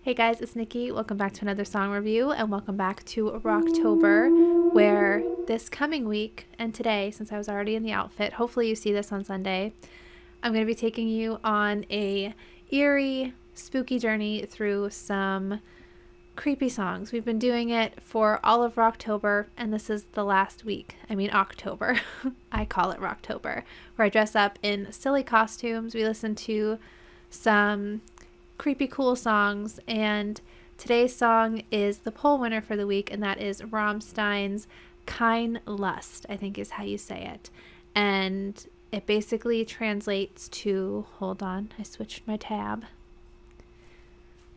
Hey guys, it's Nikki. Welcome back to another song review and welcome back to ROCKTOBER, where this coming week and today, since I was already in the outfit, hopefully you see this on Sunday, I'm going to be taking you on a eerie, spooky journey through some creepy songs. We've been doing it for all of ROCKTOBER and this is the last week. October. I call it ROCKTOBER, where I dress up in silly costumes. We listen to some creepy cool songs, and today's song is the poll winner for the week, and that is Rammstein's Keine Lust, I think is how you say it. And it basically translates to, hold on, I switched my tab.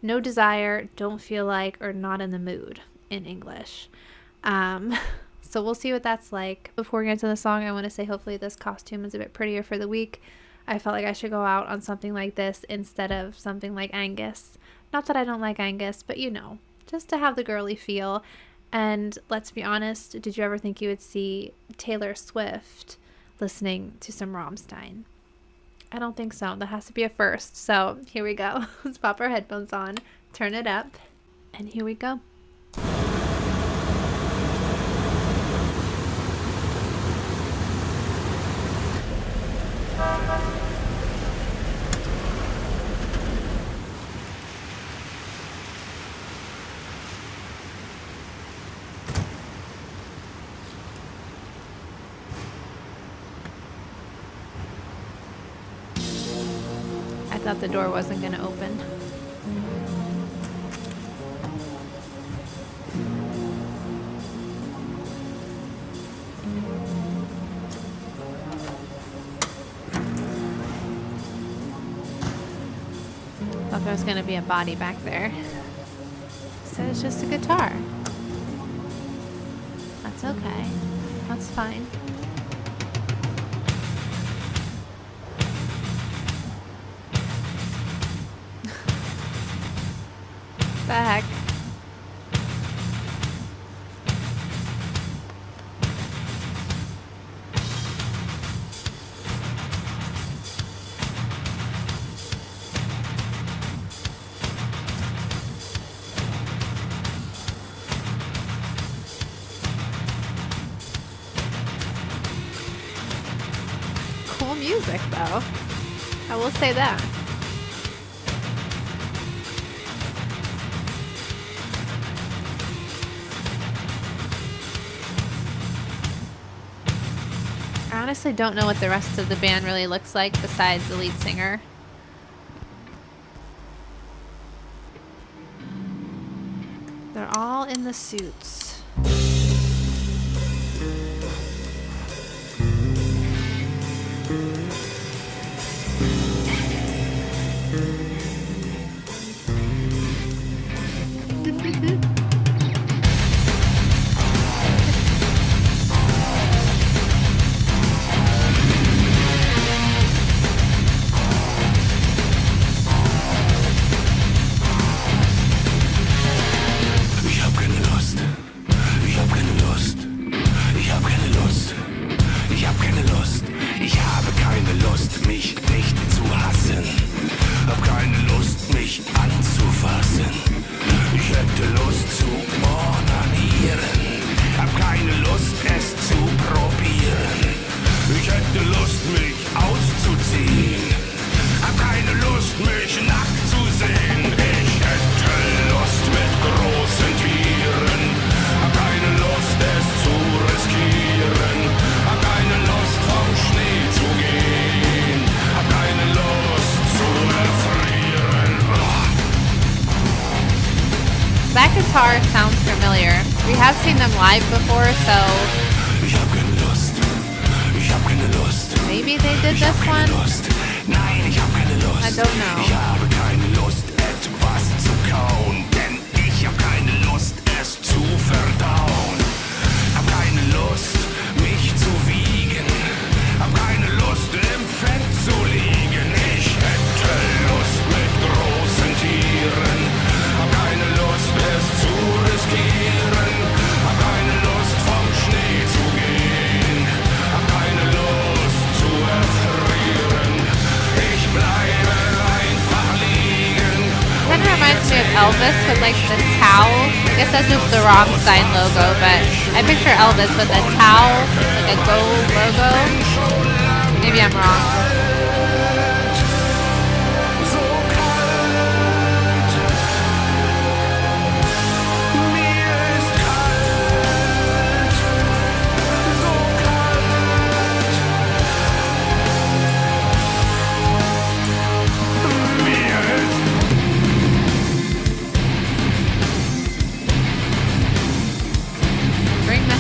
No desire, don't feel like, or not in the mood in English. So we'll see what that's like. Before we get into the song, I want to say hopefully this costume is a bit prettier for the week. I felt like I should go out on something like this instead of something like Angus. Not that I don't like Angus, but you know, just to have the girly feel. And let's be honest, did you ever think you would see Taylor Swift listening to some Rammstein? I don't think so. That has to be a first. So here we go. Let's pop our headphones on, turn it up, and here we go. I thought the door wasn't going to open. Thought there was going to be a body back there. Said it's just a guitar. That's okay. That's fine. The heck? Cool music though. I will say that. I honestly don't know what the rest of the band really looks like besides the lead singer. They're all in the suits. That guitar sounds familiar. We have seen them live before, so maybe they did this one? I don't know. Ich bleibe einfach liegen. Elvis with like the towel. I guess that's just the Rammstein logo, but I picture Elvis with a towel, like a gold logo. Maybe I'm wrong.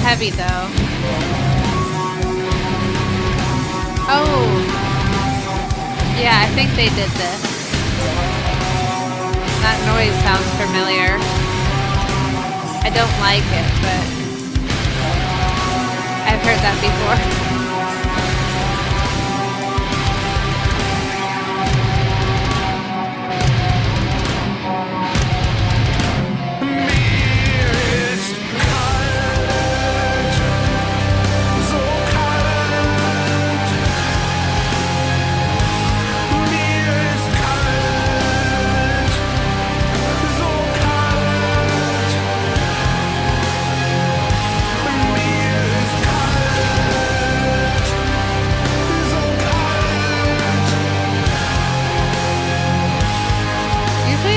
Heavy though. Oh, yeah, I think they did this. That noise sounds familiar. I don't like it, but I've heard that before.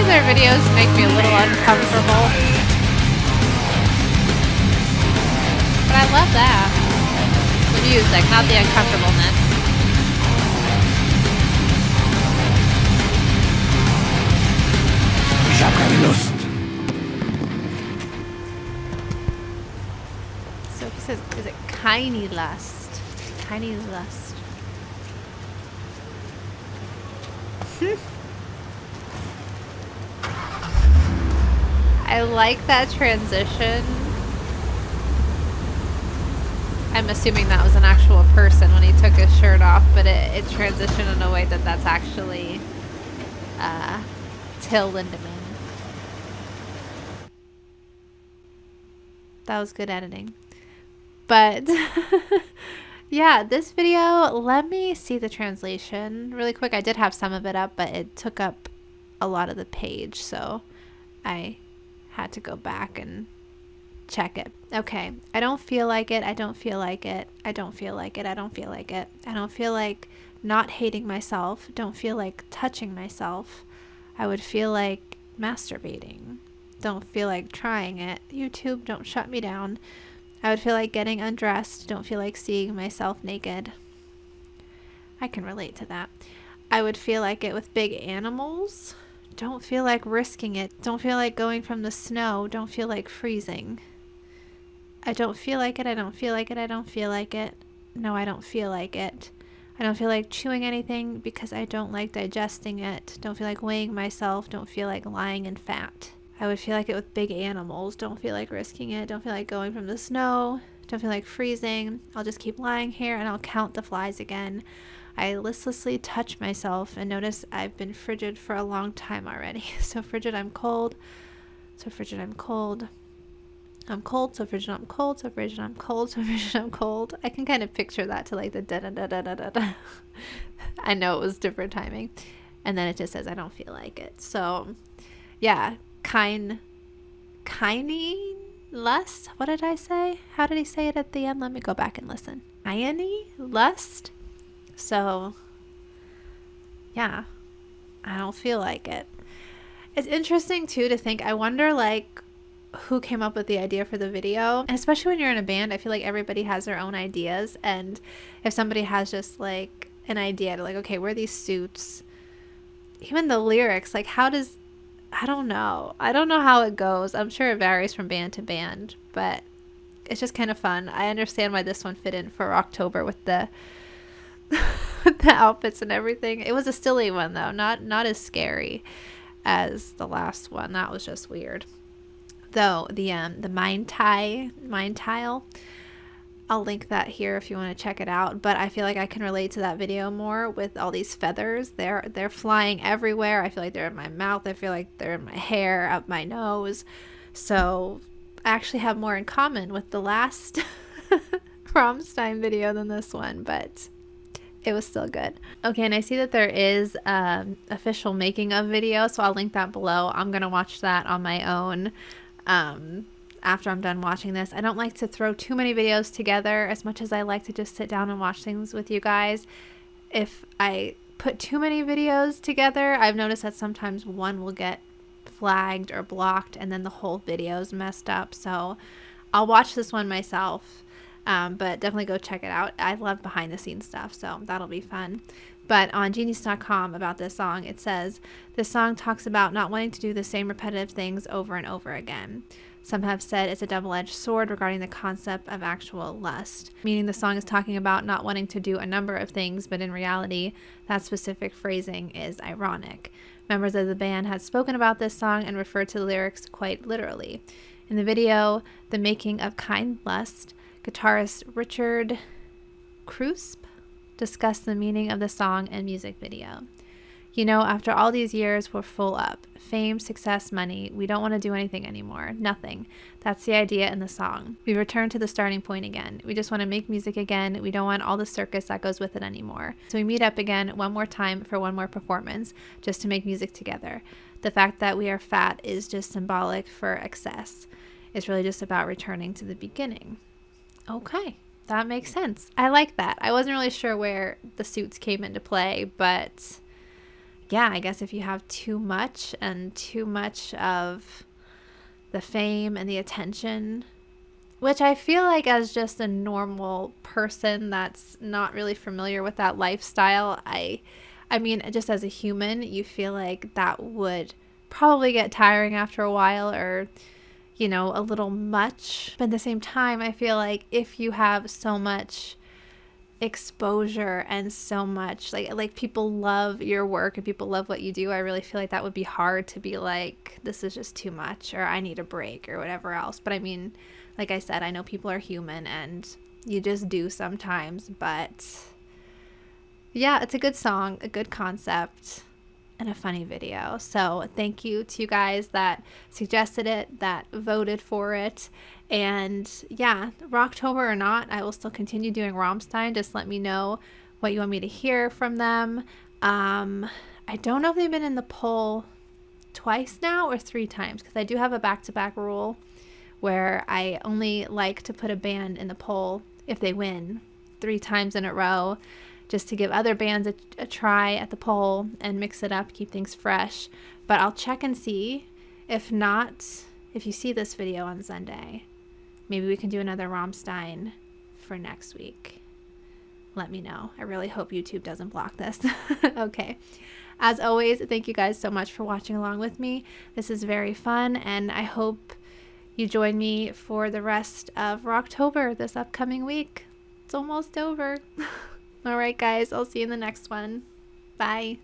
Their videos make me a little uncomfortable, but I love that. The music, not the uncomfortableness. Ich hab keine Lust. So he says, is it Keine Lust? Keine Lust. I like that transition. I'm assuming that was an actual person when he took his shirt off, but it transitioned in a way that that's actually Till Lindemann. That was good editing. But yeah, this video, let me see the translation really quick. I did have some of it up, but it took up a lot of the page, so I had to go back and check it. Okay, I don't feel like it. I don't feel like it. I don't feel like it. I don't feel like it. I don't feel like not hating myself. Don't feel like touching myself. I would feel like masturbating. Don't feel like trying it. YouTube, don't shut me down. I would feel like getting undressed. Don't feel like seeing myself naked. I can relate to that. I would feel like it with big animals. Don't feel like risking it. Don't feel like going from the snow. Don't feel like freezing. I don't feel like it. I don't feel like it. I don't feel like it. No, I don't feel like it. I don't feel like chewing anything because I don't like digesting it. Don't feel like weighing myself. Don't feel like lying in fat. I would feel like it with big animals. Don't feel like risking it. Don't feel like going from the snow. Don't feel like freezing. I'll just keep lying here and I'll count the flies again. I listlessly touch myself and notice I've been frigid for a long time already. So frigid, I'm cold. So frigid, I'm cold. I'm cold, so frigid, I'm cold. So frigid, I'm cold. So frigid, I'm cold. I can kind of picture that to like the da da da da da da da. I know it was different timing. And then it just says I don't feel like it. So yeah, Keine Lust. What did I say? How did he say it at the end? Let me go back and listen. Keine Lust. So, yeah, I don't feel like it. It's interesting, too, to think, I wonder, like, who came up with the idea for the video. And especially when you're in a band, I feel like everybody has their own ideas. And if somebody has just, like, an idea to, like, okay, wear these suits. Even the lyrics, like, how does... I don't know. I don't know how it goes. I'm sure it varies from band to band. But it's just kind of fun. I understand why this one fit in for Rocktober with the... the outfits and everything. It was a silly one though, not as scary as the last one. That was just weird. Though the mind tile, I'll link that here if you want to check it out. But I feel like I can relate to that video more with all these feathers. They're flying everywhere. I feel like they're in my mouth. I feel like they're in my hair, up my nose. So I actually have more in common with the last Rammstein video than this one, but It was still good. Okay, and I see that there is official making of video, so I'll link that below. I'm gonna watch that on my own after I'm done watching this. I don't like to throw too many videos together as much as I like to just sit down and watch things with you guys. If I put too many videos together, I've noticed that sometimes one will get flagged or blocked and then the whole video is messed up. So I'll watch this one myself. But definitely go check it out. I love behind the scenes stuff, so that'll be fun. But on genius.com about this song, it says, this song talks about not wanting to do the same repetitive things over and over again. Some have said it's a double-edged sword regarding the concept of actual lust, meaning the song is talking about not wanting to do a number of things, but in reality, that specific phrasing is ironic. Members of the band had spoken about this song and referred to the lyrics quite literally. In the video, The Making of Kind Lust, guitarist Richard Krusp discussed the meaning of the song and music video. You know, after all these years, we're full up. Fame, success, money. We don't want to do anything anymore. Nothing. That's the idea in the song. We return to the starting point again. We just want to make music again. We don't want all the circus that goes with it anymore. So we meet up again one more time for one more performance, just to make music together. The fact that we are fat is just symbolic for excess. It's really just about returning to the beginning. Okay, that makes sense. I like that. I wasn't really sure where the suits came into play, but yeah, I guess if you have too much and too much of the fame and the attention, which I feel like as just a normal person that's not really familiar with that lifestyle, I mean, just as a human, you feel like that would probably get tiring after a while, or you know, a little much. But at the same time, I feel like if you have so much exposure and so much like people love your work and people love what you do, I really feel like that would be hard to be like, this is just too much, or I need a break, or whatever else. But I mean, like I said, I know people are human and you just do sometimes. But yeah, it's a good song, a good concept, and a funny video. So thank you to you guys that suggested it, that voted for it. And yeah, Rocktober or not, I will still continue doing Rammstein. Just let me know what you want me to hear from them. I don't know if they've been in the poll twice now or 3 times, because I do have a back-to-back rule where I only like to put a band in the poll if they win 3 times in a row, just to give other bands a try at the poll and mix it up, keep things fresh. But I'll check and see. If not, if you see this video on Sunday, maybe we can do another Rammstein for next week. Let me know. I really hope YouTube doesn't block this. Okay. As always, thank you guys so much for watching along with me. This is very fun, and I hope you join me for the rest of Rocktober this upcoming week. It's almost over. All right, guys, I'll see you in the next one. Bye.